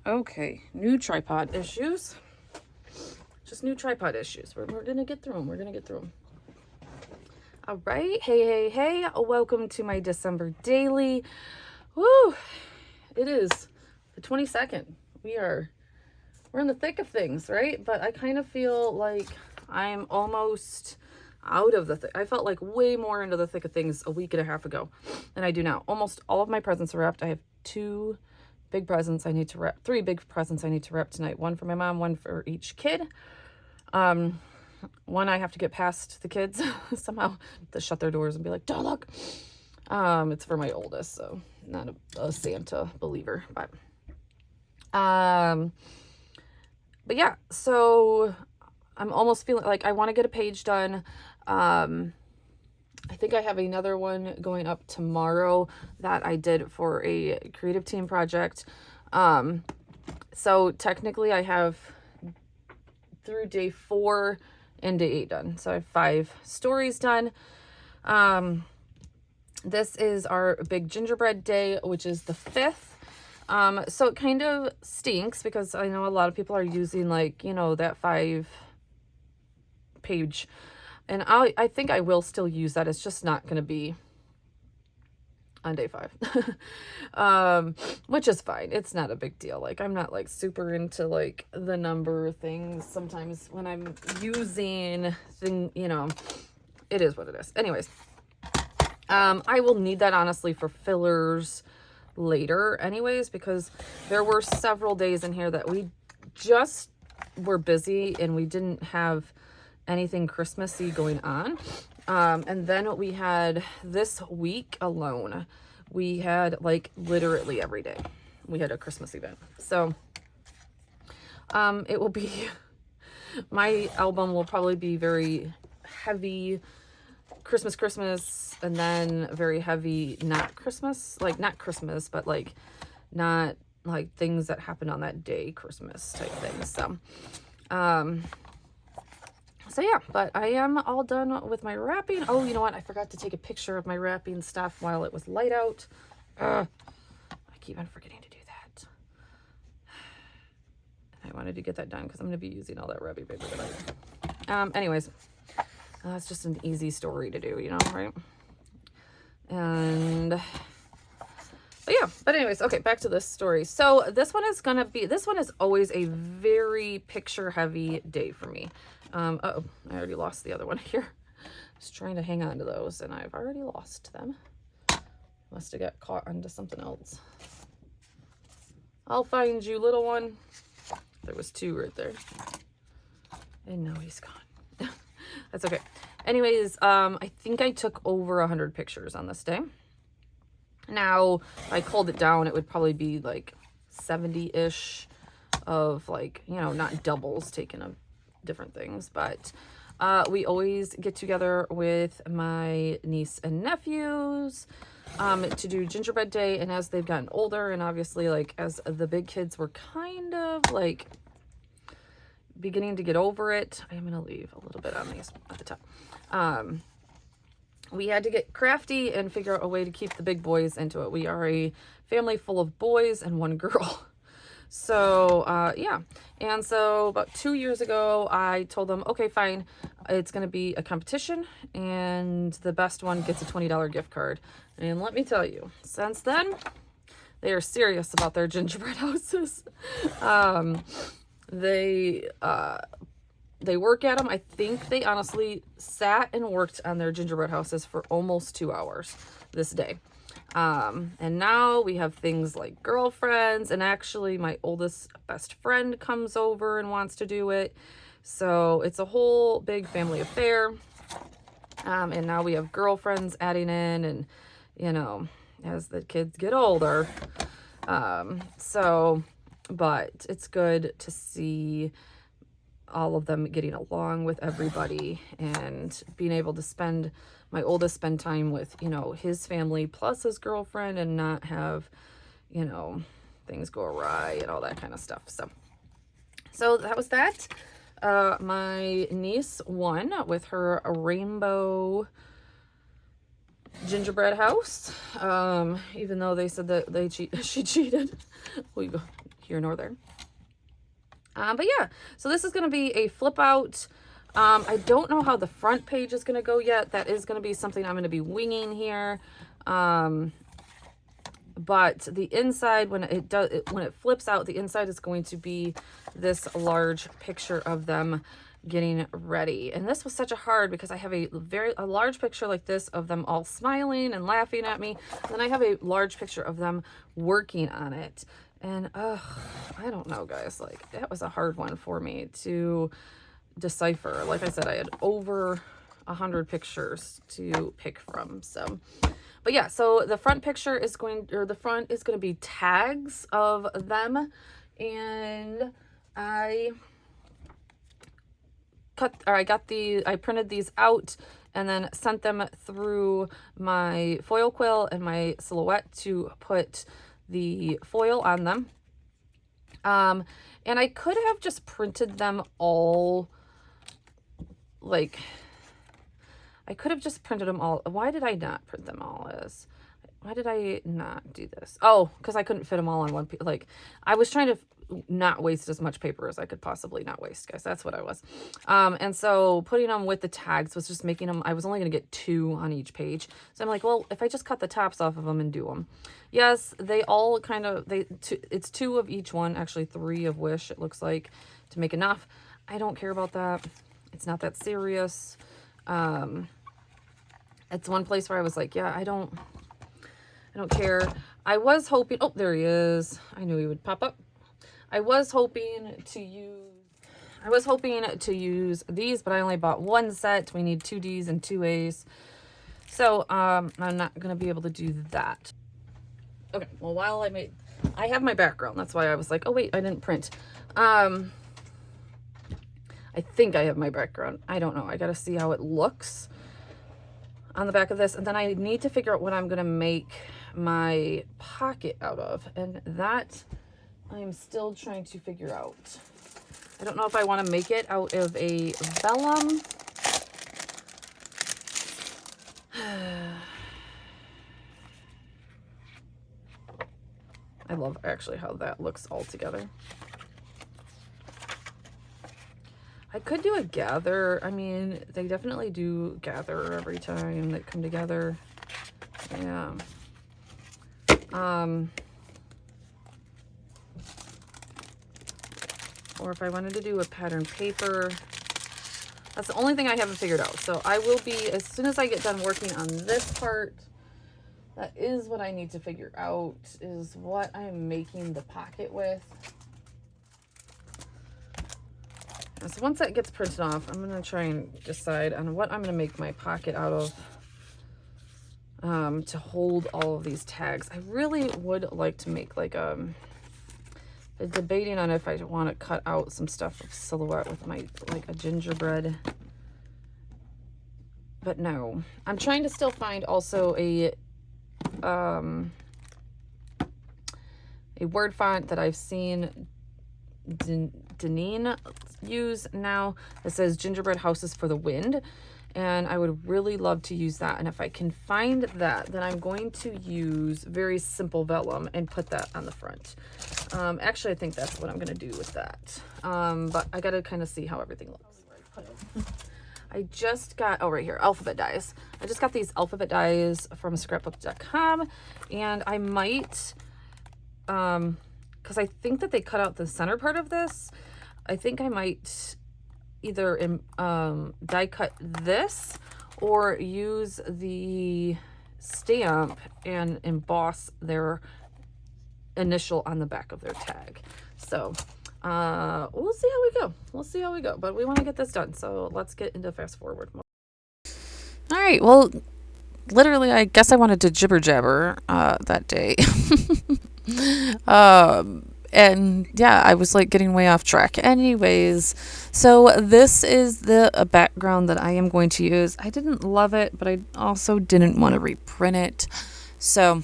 Okay, new tripod issues. Just new tripod issues. We're gonna get through them. We're gonna get through them. All right. Hey. Welcome to my December daily. Woo! It is the 22nd. We're in the thick of things, right? But I kind of feel like I'm almost out of the I felt like way more into the thick of things a week and a half ago than I do now. Almost all of my presents are wrapped. I have two big presents I need to wrap, three big presents I need to wrap tonight. One for my mom, one for each kid. One I have to get past the kids somehow to shut their doors and be like, don't look. It's for my oldest, so not a Santa believer, but yeah, so I'm almost feeling like I want to get a page done. I think I have another one going up tomorrow that I did for a creative team project. So technically I have through day 4 and day 8 done. So I have 5 stories done. This is our big gingerbread day, which is the 5th. So it kind of stinks because I know a lot of people are using like, you know, that 5-page, and I think I will still use that. It's just not going to be on day 5, which is fine. It's not a big deal. Like, I'm not like super into like the number things. Sometimes when I'm using you know, it is what it is. Anyways, I will need that honestly for fillers later anyways, because there were several days in here that we just were busy and we didn't have anything Christmassy going on. And then we had this week alone, we had like literally every day we had a Christmas event. So it will be my album will probably be very heavy Christmas, and then very heavy not Christmas, but like not like things that happened on that day Christmas type things. So yeah, but I am all done with my wrapping. Oh, you know what? I forgot to take a picture of my wrapping stuff while it was light out. I keep on forgetting to do that. I wanted to get that done because I'm going to be using all that wrapping paper tonight. Anyways, that's just an easy story to do, you know, right? But anyways, okay, back to this story. So this one is always a very picture heavy day for me. Uh-oh, I already lost the other one here. Just trying to hang on to those and I've already lost them. Must have got caught onto something else. I'll find you, little one. There was 2 right there. And now he's gone. That's okay. Anyways, I think I took over 100 pictures on this day. Now, if I culled it down, it would probably be like 70-ish of like, you know, not doubles taken of different things, but we always get together with my niece and nephews to do gingerbread day. And as they've gotten older, and obviously like as the big kids were kind of like beginning to get over it, I'm gonna leave a little bit on these at the top. We had to get crafty and figure out a way to keep the big boys into it. We are a family full of boys and 1 girl. So, yeah. And so about 2 years ago, I told them, okay, fine. It's going to be a competition and the best one gets a $20 gift card. And let me tell you, since then, they are serious about their gingerbread houses. They work at them. I think they honestly sat and worked on their gingerbread houses for almost 2 hours this day. And now we have things like girlfriends, and actually my oldest best friend comes over and wants to do it. So it's a whole big family affair. And now we have girlfriends adding in, and, you know, as the kids get older. But it's good to see all of them getting along with everybody and being able to spend time with, you know, his family plus his girlfriend, and not have, you know, things go awry and all that kind of stuff. So that was that. My niece won with her rainbow gingerbread house. Even though they said that she cheated. here nor there. But yeah, so this is going to be a flip out. I don't know how the front page is going to go yet. That is going to be something I'm going to be winging here. But the inside, when it flips out, the inside is going to be this large picture of them getting ready. And this was such a hard, because I have a large picture like this of them all smiling and laughing at me. And then I have a large picture of them working on it. And I don't know, guys, like that was a hard one for me to decipher. Like I said, I had over 100 pictures to pick from. So, but yeah, so the front picture is the front is going to be tags of them. And I printed these out and then sent them through my foil quill and my silhouette to put the foil on them. And I could have just printed them all, like, I could have just printed them all. Why did I not print them all why did I not do this? Oh, because I couldn't fit them all on one piece. Like, I was trying to not waste as much paper as I could possibly not waste, guys. That's what I was. And so putting them with the tags was just making them, I was only going to get 2 on each page. So I'm like, well, if I just cut the tops off of them and do them. Yes, they all kind of, it's 2 of each one, actually 3 of Wish, it looks like, to make enough. I don't care about that. It's not that serious. It's one place where I was like, yeah, I don't care. I was hoping, oh, there he is. I knew he would pop up. I was hoping to use these, but I only bought 1 set. We need 2 Ds and 2 As. So, I'm not going to be able to do that. Okay, well, while I have my background. That's why I was like, oh wait, I didn't print. I think I have my background. I don't know. I got to see how it looks on the back of this. And then I need to figure out what I'm going to make my pocket out of. And that I'm still trying to figure out. I don't know if I want to make it out of a vellum. I love actually how that looks all together. I could do a gather. I mean, they definitely do gather every time they come together. Yeah. Or if I wanted to do a pattern paper. That's the only thing I haven't figured out. So I will be, as soon as I get done working on this part, that is what I need to figure out, is what I'm making the pocket with. So once that gets printed off, I'm going to try and decide on what I'm going to make my pocket out of, to hold all of these tags. I really would like to make like debating on if I want to cut out some stuff of silhouette with my, like a gingerbread. But no, I'm trying to still find also a word font that I've seen Deneen use now that says Gingerbread Houses for the Wind, and I would really love to use that. And if I can find that, then I'm going to use very simple vellum and put that on the front. Actually, I think that's what I'm going to do with that. But I got to kind of see how everything looks. I just got, oh, right here, alphabet dies. I just got these alphabet dies from scrapbook.com, and I might, because I think that they cut out the center part of this. I think I might either die cut this or use the stamp and emboss their initial on the back of their tag. So we'll see how we go. We'll see how we go, but we want to get this done. So let's get into fast forward mode. All right. Well, literally, I guess I wanted to jibber jabber that day. And yeah, I was like getting way off track. Anyways, so this is the background that I am going to use. I didn't love it, but I also didn't want to reprint it. So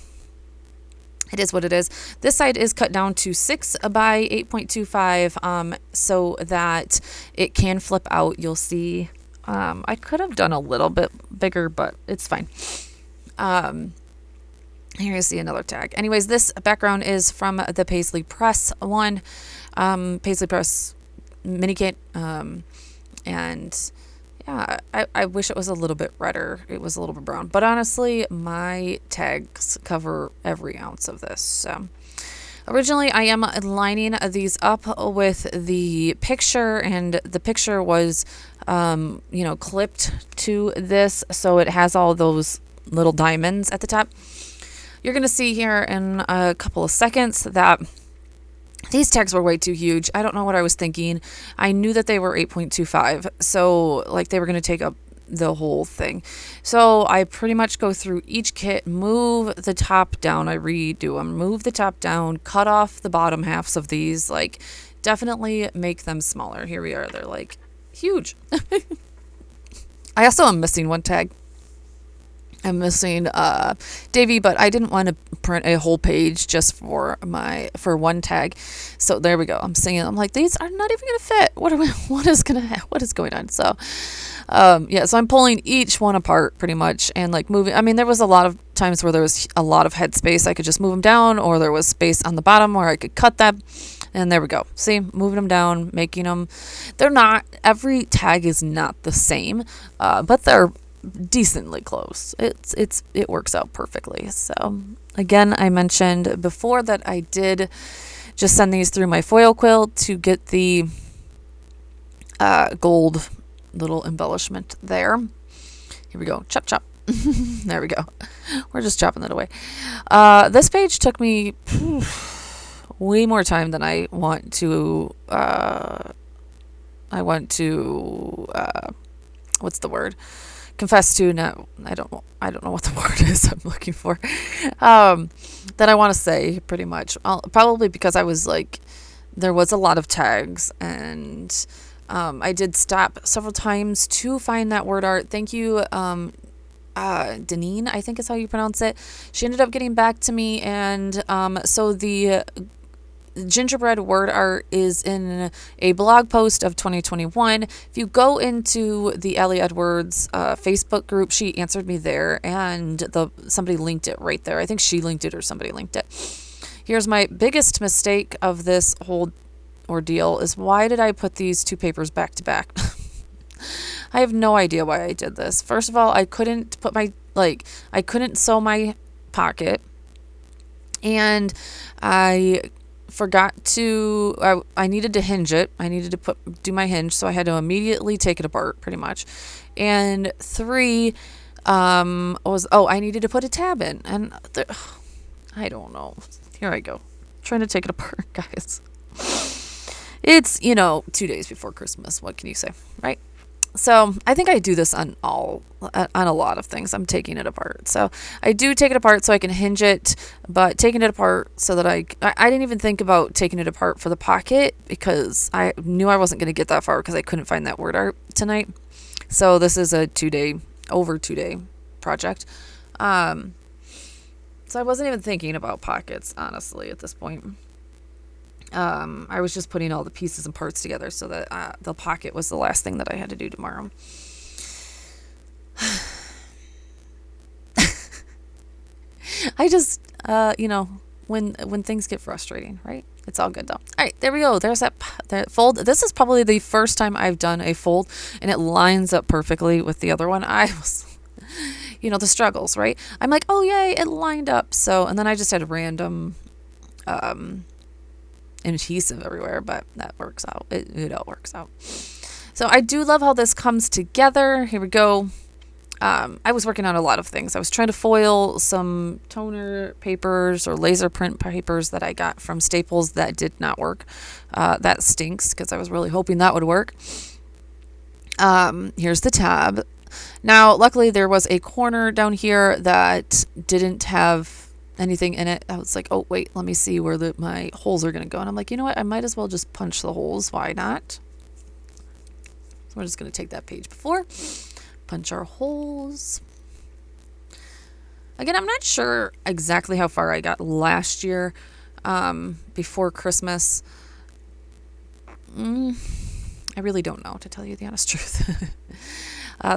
it is what it is. This side is cut down to 6 by 8.25, so that it can flip out. You'll see. I could have done a little bit bigger, but it's fine. Here you see another tag. Anyways, this background is from the Paisley Press one, Paisley Press mini kit. And yeah, I wish it was a little bit redder. It was a little bit brown. But honestly, my tags cover every ounce of this. So originally, I am lining these up with the picture, and the picture was, clipped to this. So it has all those little diamonds at the top. You're going to see here in a couple of seconds that these tags were way too huge. I don't know what I was thinking. I knew that they were 8.25, so like they were going to take up the whole thing. So I pretty much go through each kit, move the top down, I redo them, move the top down, cut off the bottom halves of these, like definitely make them smaller. Here we are. They're like huge. I also am missing one tag. I'm missing Davy, but I didn't want to print a whole page just for one tag. So there we go. I'm seeing it. I'm like, these are not even gonna fit. What is going on? So so I'm pulling each one apart pretty much and like moving. I mean, there was a lot of times where there was a lot of head space. I could just move them down, or there was space on the bottom where I could cut that. And there we go. See, moving them down, making them. They're not. Every tag is not the same, but they're decently close. It works out perfectly. So again, I mentioned before that I did just send these through my foil quill to get the gold little embellishment there. Here we go. Chop chop. There we go. We're just chopping it away. This page took me way more time than I want to what's the word? Confess to. No, I don't know what the word is I'm looking for. That I want to say pretty much. Probably because I was like, there was a lot of tags, and I did stop several times to find that word art. Thank you, Deneen, I think is how you pronounce it. She ended up getting back to me, and so the Gingerbread word art is in a blog post of 2021. If you go into the Ellie Edwards Facebook group, she answered me there, and somebody linked it right there. I think she linked it or somebody linked it. Here's my biggest mistake of this whole ordeal is, why did I put these two papers back to back? I have no idea why I did this. First of all, I couldn't sew my pocket, and I forgot to, I needed to hinge it. I needed to do my hinge, so I had to immediately take it apart pretty much. And 3 I needed to put a tab in, and I don't know. Here I go, trying to take it apart, guys. It's 2 days before Christmas. What can you say, right? So I think I do this on a lot of things. I'm taking it apart. So I do take it apart so I can hinge it, but taking it apart so that I didn't even think about taking it apart for the pocket, because I knew I wasn't going to get that far because I couldn't find that word art tonight. So this is a 2-day project. So I wasn't even thinking about pockets, honestly, at this point. I was just putting all the pieces and parts together so that the pocket was the last thing that I had to do tomorrow. I just, when things get frustrating, right? It's all good though. All right, there we go. There's that fold. This is probably the first time I've done a fold, and it lines up perfectly with the other one. I was, the struggles, right? I'm like, oh yay, it lined up. So, and then I just had random, adhesive everywhere, but that works out. It all works out. So I do love how this comes together. Here we go. I was working on a lot of things. I was trying to foil some toner papers or laser print papers that I got from Staples that did not work. That stinks, because I was really hoping that would work. Here's the tab. Now, luckily there was a corner down here that didn't have anything in it. I was like, oh wait, let me see where my holes are going to go. And I'm like, you know what? I might as well just punch the holes. Why not? So we're just going to take that page before, punch our holes. Again, I'm not sure exactly how far I got last year, before Christmas. I really don't know, to tell you the honest truth.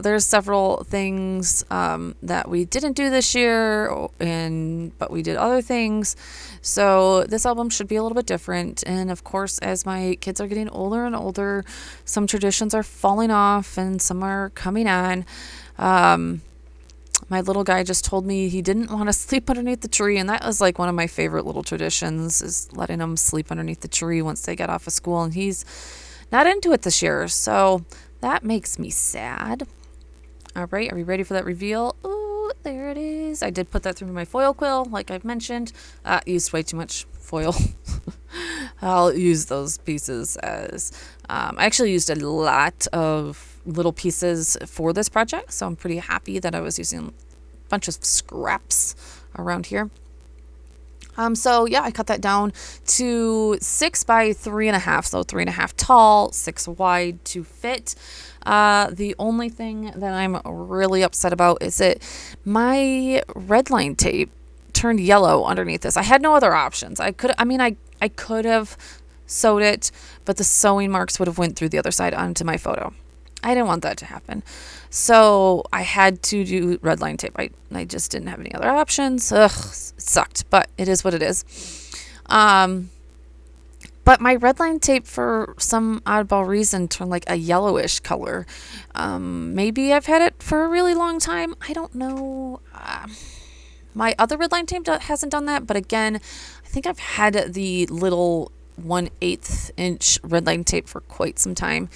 There's several things that we didn't do this year, but we did other things. So this album should be a little bit different. And of course, as my kids are getting older and older, some traditions are falling off and some are coming on. My little guy just told me he didn't want to sleep underneath the tree, and that was like one of my favorite little traditions, is letting him sleep underneath the tree once they get off of school, and he's not into it this year, so that makes me sad. All right, are we ready for that reveal? Ooh, there it is. I did put that through my foil quill, like I've mentioned. Used way too much foil. I'll use those pieces as... I actually used a lot of little pieces for this project, so I'm pretty happy that I was using a bunch of scraps around here. So yeah, I cut that down to 6 by 3.5, so 3.5 tall, 6 wide to fit. The only thing that I'm really upset about is that my red line tape turned yellow underneath this. I had no other options. I could have sewed it, but the sewing marks would have went through the other side onto my photo. I didn't want that to happen. So I had to do red line tape. I just didn't have any other options. Ugh, it sucked, but it is what it is. But my red line tape, for some oddball reason, turned like a yellowish color. Maybe I've had it for a really long time. I don't know. My other red line tape hasn't done that, but again, I think I've had the little 1/8 inch red line tape for quite some time.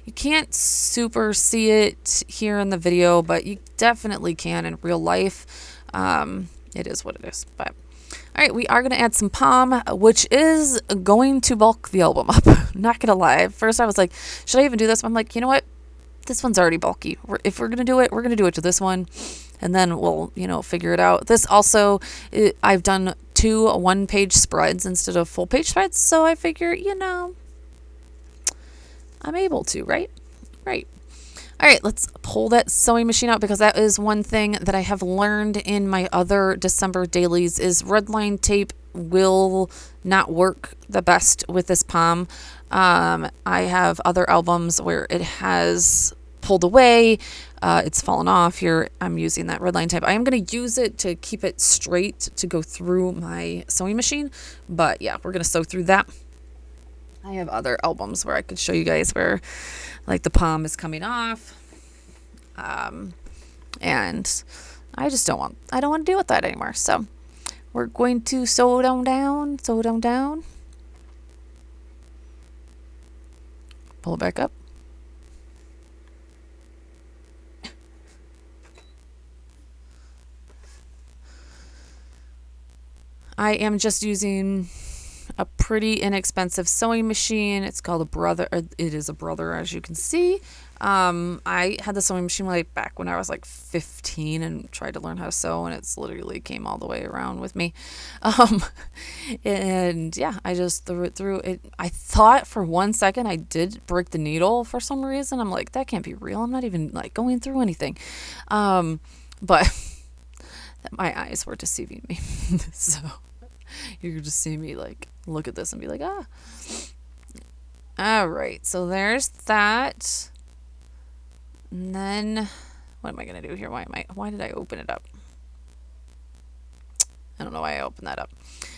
You can't super see it here in the video, but you definitely can in real life. It is what it is. But all right, we are going to add some palm, which is going to bulk the album up. Not going to lie. At first I was like, should I even do this? I'm like, you know what? This one's already bulky. If we're going to do it, we're going to do it to this one. And then we'll, figure it out. This also, I've done 2 one-page spreads instead of full-page spreads. So I figure, I'm able to, right? Right. All right, let's pull that sewing machine out, because that is one thing that I have learned in my other December dailies is red line tape will not work the best with this palm. I have other albums where it has pulled away. It's fallen off. Here I'm using that red line tape. I am going to use it to keep it straight to go through my sewing machine. But yeah, we're going to sew through that. I have other albums where I could show you guys where like the palm is coming off. And I just don't want to deal with that anymore. So we're going to sew it on down. Pull it back up. I am just using a pretty inexpensive sewing machine. It's called a Brother. It is a Brother, as you can see. I had the sewing machine back when I was like 15 and tried to learn how to sew, and it's literally came all the way around with me. And yeah, I just threw it through it. I thought for 1 second I did break the needle for some reason. I'm like, that can't be real. I'm not even going through anything. But my eyes were deceiving me. So you could just see me look at this and be like, ah. All right, so there's that. And then what am I gonna do here? Why did I open it up? I don't know why I opened that up.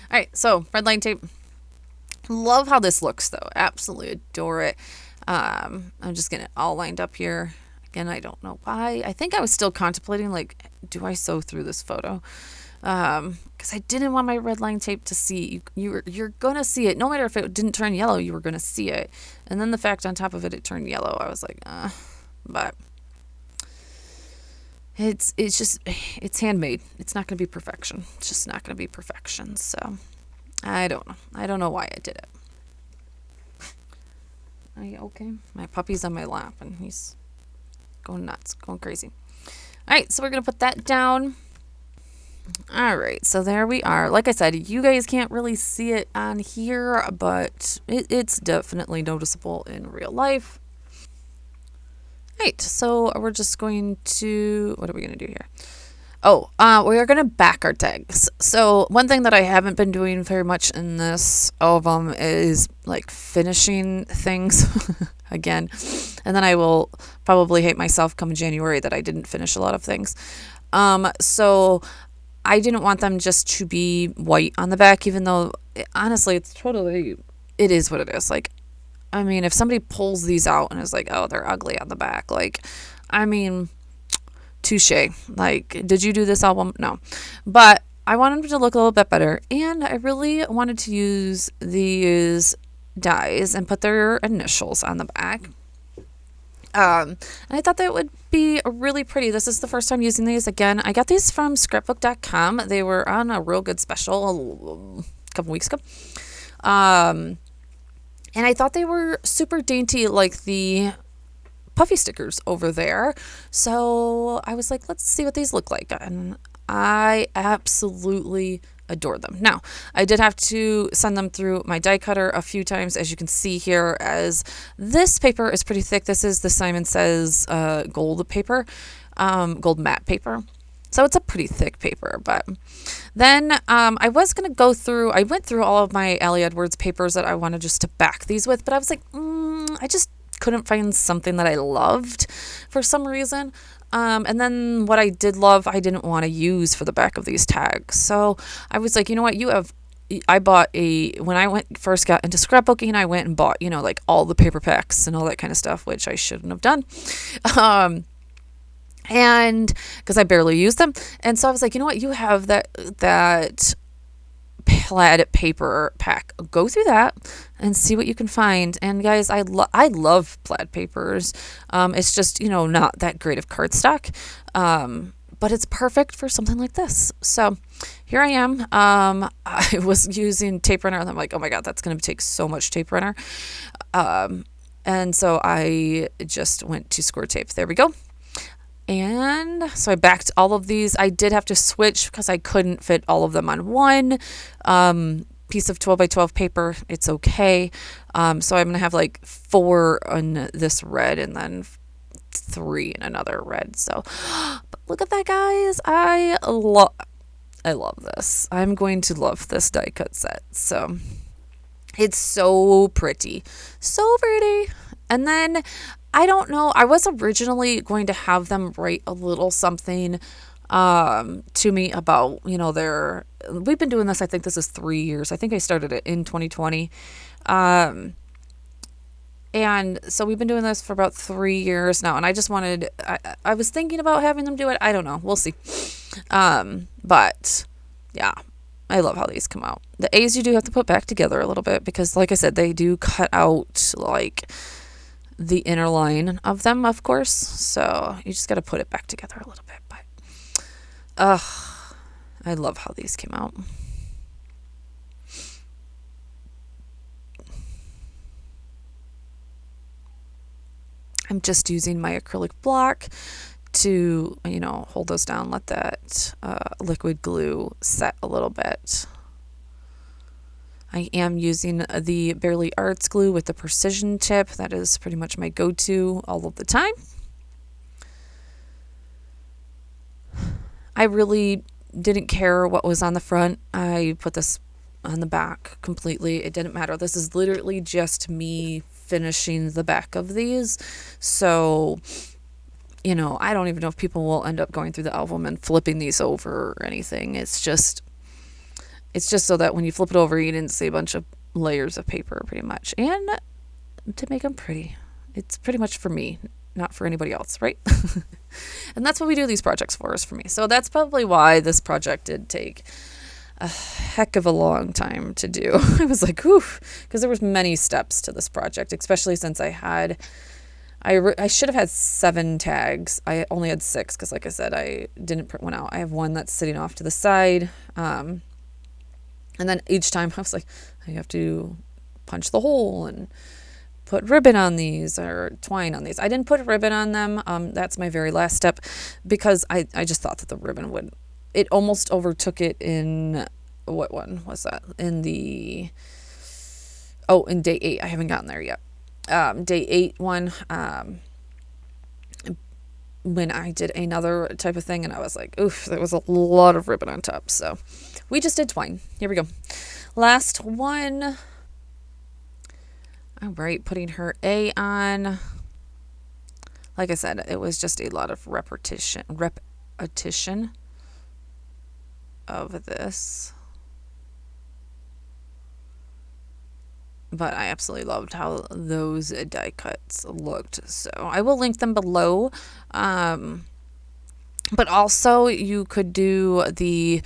All right, so red line tape. Love how this looks though. Absolutely adore it. I'm just getting it all lined up here. Again, I don't know why. I think I was still contemplating do I sew through this photo? Because I didn't want my red line tape to see. You're gonna see it. No matter if it didn't turn yellow, you were gonna see it. And then the fact on top of it turned yellow, I was like, but it's handmade. It's not gonna be perfection. It's just not gonna be perfection. So I don't know why I did it. Are you okay? My puppy's on my lap and he's going nuts, going crazy. All right, so we're gonna put that down. All right, so there we are. Like I said, you guys can't really see it on here, but it's definitely noticeable in real life. All right, so we're just going to, what are we going to do here? Oh, we are going to back our tags. So one thing that I haven't been doing very much in this album is like finishing things again. And then I will probably hate myself come January that I didn't finish a lot of things. So I didn't want them just to be white on the back, even though honestly, it is what it is. Like, I mean, if somebody pulls these out and is like, oh, they're ugly on the back, like, I mean, touche. Like, did you do this album? No. But I wanted them to look a little bit better. And I really wanted to use these dies and put their initials on the back. And I thought that would be really pretty. This is the first time using these. Again, I got these from scrapbook.com. They were on a real good special a couple weeks ago. And I thought they were super dainty, like the puffy stickers over there. So I was like, let's see what these look like. And I absolutely adore them. Now, I did have to send them through my die cutter a few times, as you can see here, as this paper is pretty thick. This is the Simon Says gold paper, gold matte paper. So it's a pretty thick paper. But then I was going to I went through all of my Allie Edwards papers that I wanted just to back these with, but I was like, I just couldn't find something that I loved for some reason. And then what I did love, I didn't want to use for the back of these tags. So I was like, you know what, I bought when I first got into scrapbooking, I went and bought, like all the paper packs and all that kind of stuff, which I shouldn't have done. And because I barely used them. And so I was like, you know what, you have that plaid paper pack. Go through that and see what you can find. And guys, I love plaid papers. It's just, not that great of cardstock. But it's perfect for something like this. So here I am. I was using tape runner and I'm like, oh my God, that's going to take so much tape runner. And so I just went to score tape. There we go. And so I backed all of these. I did have to switch because I couldn't fit all of them on one piece of 12 by 12 paper. It's okay. So I'm going to have like 4 on this red and then 3 in another red. So but look at that, guys. I love this. I'm going to love this die cut set. So it's so pretty. So pretty. And then, I don't know, I was originally going to have them write a little something to me about, we've been doing this, I think this is 3 years. I think I started it in 2020. And so we've been doing this for about 3 years now. And I just I was thinking about having them do it. I don't know. We'll see. But yeah, I love how these come out. The A's you do have to put back together a little bit because, like I said, they do cut out like the inner line of them, of course. So you just got to put it back together a little bit. But I love how these came out. I'm just using my acrylic block to, hold those down, let that liquid glue set a little bit. I am using the Barely Arts glue with the precision tip. That is pretty much my go-to all of the time. I really didn't care what was on the front. I put this on the back completely. It didn't matter. This is literally just me finishing the back of these. So, I don't even know if people will end up going through the album and flipping these over or anything. It's just so that when you flip it over, you didn't see a bunch of layers of paper, pretty much. And to make them pretty. It's pretty much for me, not for anybody else, right? And that's what we do these projects for, is for me. So that's probably why this project did take a heck of a long time to do. I was like, oof, because there was many steps to this project, especially since I should have had 7 tags. I only had 6 because, like I said, I didn't print one out. I have one that's sitting off to the side. And then each time I was like, I have to punch the hole and put ribbon on these or twine on these. I didn't put ribbon on them. That's my very last step because I just thought that the ribbon it almost overtook it in, what one was that? In day 8. I haven't gotten there yet. Day 8 one. when I did another type of thing, and I was like, oof, there was a lot of ribbon on top. So we just did twine. Here we go. Last one. All right, putting her A on. Like I said, it was just a lot of repetition of this. But I absolutely loved how those die cuts looked. So I will link them below. But also you could do the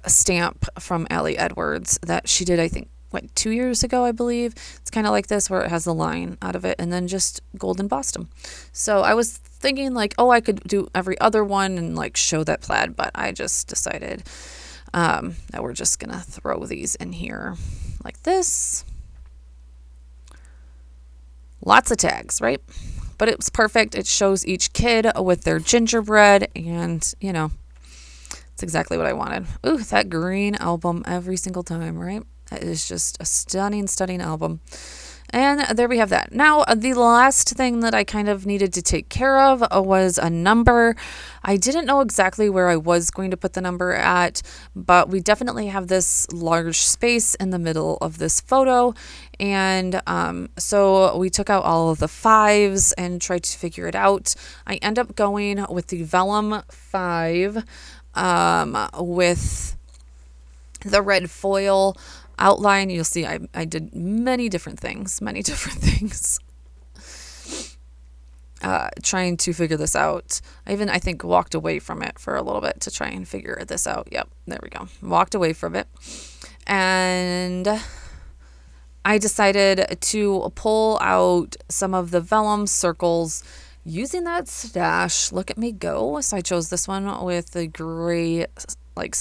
stamp from Allie Edwards that she did, I think, 2 years ago, I believe. It's kind of like this where it has the line out of it and then just gold embossed them. So I was thinking like, oh, I could do every other one and like show that plaid, but I just decided that we're just gonna throw these in here like this. Lots of tags, right? But it was perfect. It shows each kid with their gingerbread, and you know, it's exactly what I wanted. Ooh, that green album every single time, right? That is just a stunning, stunning album. And there we have that. Now, the last thing that I kind of needed to take care of was a number. I didn't know exactly where I was going to put the number at, but we definitely have this large space in the middle of this photo. And so we took out all of the 5s and tried to figure it out. I end up going with the vellum 5 with the red foil outline. You'll see I did many different things trying to figure this out. I think walked away from it for a little bit to try and figure this out. Yep, there we go. Walked away from it, and I decided to pull out some of the vellum circles using that stash. Look at me go. So I chose this one with the gray, like,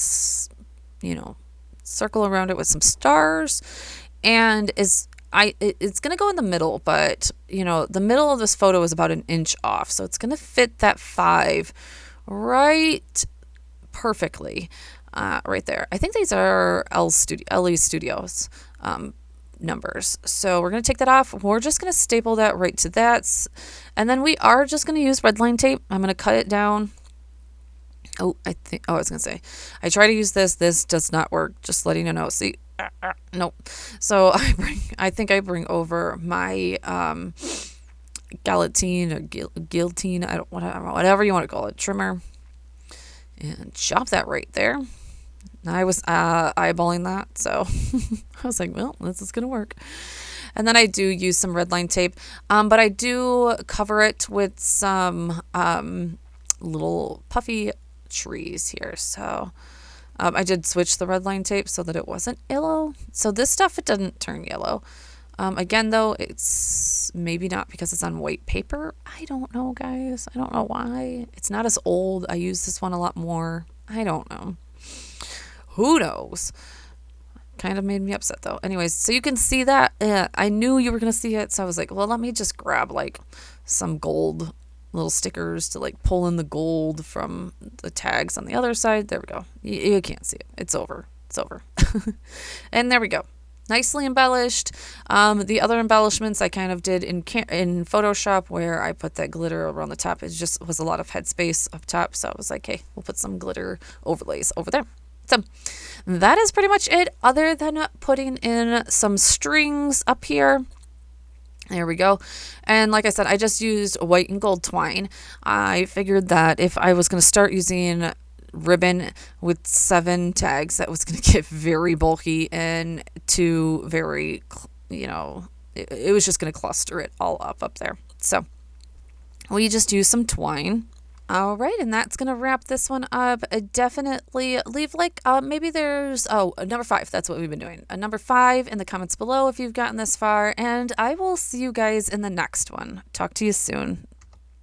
you know, circle around it with some stars, and it's gonna go in the middle, but you know, the middle of this photo is about 1 inch off, so it's gonna fit that 5 right perfectly right there. I think these are LE Studios numbers, so we're gonna take that off. We're just gonna staple that right to that, and then we are just gonna use red line tape. I'm gonna cut it down. I was gonna say, I try to use this does not work, just letting you know. See, nope. So I think I bring over my guillotine or guillotine, whatever you want to call it, trimmer, and chop that right there. I was eyeballing that, so I was like, well, this is gonna work. And then I do use some red line tape, but I do cover it with some little puffy trees here. So I did switch the red line tape so that it wasn't yellow. So this stuff, it doesn't turn yellow. Again, though, it's maybe not because it's on white paper. I don't know, guys. I don't know why. It's not as old. I use this one a lot more. I don't know. Who knows? Kind of made me upset, though. Anyways, so you can see that. I knew you were going to see it, so I was like, well, let me just grab, like, some gold little stickers to, like, pull in the gold from the tags on the other side. There we go. You can't see it. It's over. It's over. And there we go. Nicely embellished. The other embellishments I kind of did in Photoshop, where I put that glitter around the top. It just was a lot of headspace up top, so I was like, hey, we'll put some glitter overlays over there. So that is pretty much it, other than putting in some strings up here. There we go. And like I said, I just used white and gold twine. I figured that if I was going to start using ribbon with 7 tags, that was going to get very bulky and too very, you know, it was just going to cluster it all up there. So we just use some twine. All right, and that's going to wrap this one up. Definitely leave, like, maybe there's, number 5. That's what we've been doing. Number 5 in the comments below if you've gotten this far, and I will see you guys in the next one. Talk to you soon.